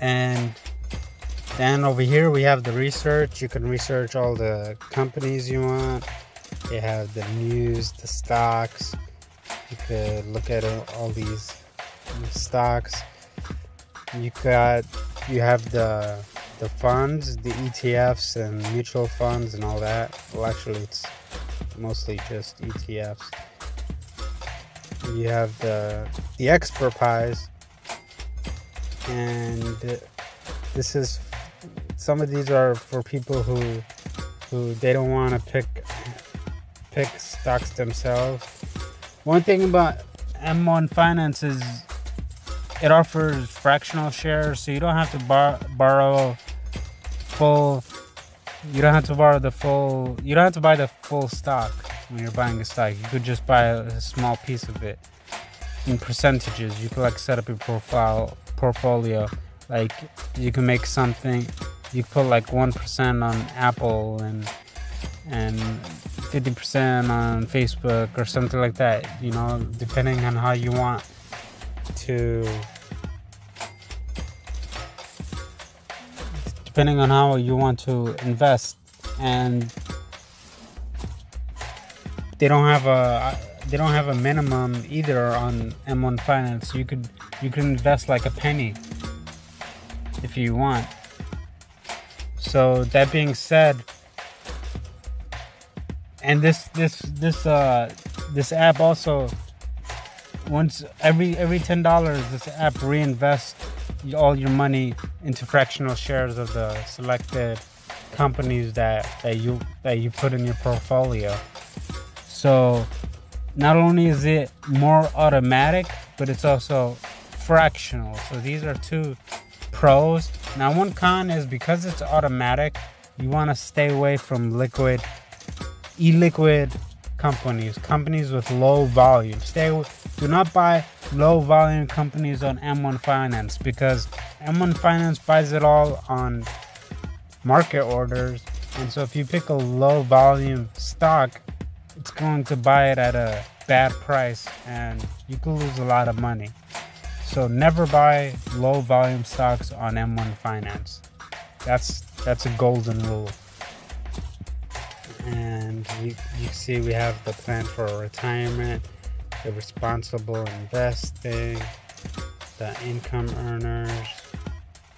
And then over here we have the research. You can research all the companies you want. You have the news, the stocks. You could look at all these stocks. You have the funds, the ETFs and mutual funds and all that. Well, actually it's mostly just ETFs. You have the expert pies, and this is, some of these are for people who they don't want to pick stocks themselves. One thing about M1 Finance is it offers fractional shares, so you don't have to borrow full. You don't have to borrow the full. You don't have to buy the full stock when you're buying a stock. You could just buy a small piece of it in percentages. You could like set up your portfolio. Like you can make something. You put like 1% on Apple and 50% on Facebook or something like that. You know, depending on how you want to. Depending on how you want to invest, and they don't have a minimum either on M1 Finance. You can invest like a penny if you want. So that being said, and this app also, once every $10, this app reinvests all your money into fractional shares of the selected companies that you put in your portfolio. So not only is it more automatic, but it's also fractional. So these are two pros. Now one con is because it's automatic, you want to stay away from illiquid companies with low volume. Do not buy low volume companies on M1 Finance, because M1 Finance buys it all on market orders, and so if you pick a low volume stock, it's going to buy it at a bad price and you could lose a lot of money. So never buy low volume stocks on M1 Finance. That's a golden rule. And you see we have the plan for retirement, the responsible investing, the income earners,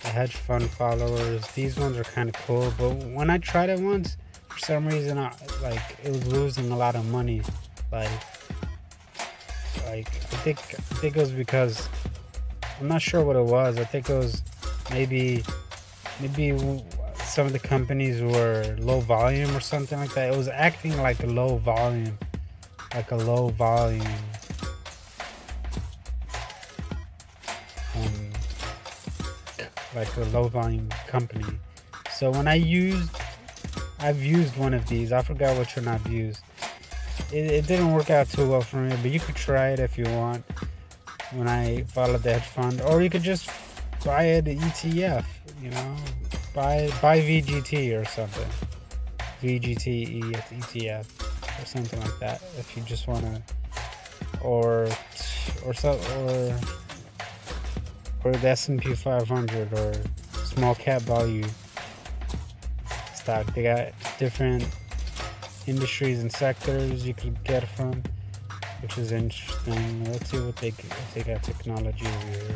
the hedge fund followers. These ones are kind of cool, but when I tried it once, for some reason it was losing a lot of money. Like I think it was because, I'm not sure what it was. I think it was maybe some of the companies were low volume or something like that. It was acting like a low volume, like a low volume company. So when I've used one of these, I forgot which one I've used. It didn't work out too well for me, but you could try it if you want. When I followed the hedge fund, or you could just buy an ETF, you know, buy VGT or something, VGT ETF or something like that, if you just want to, or the S&P 500 or small cap value stock. They got different industries and sectors you could get from, which is interesting. Let's see what they got technology over here.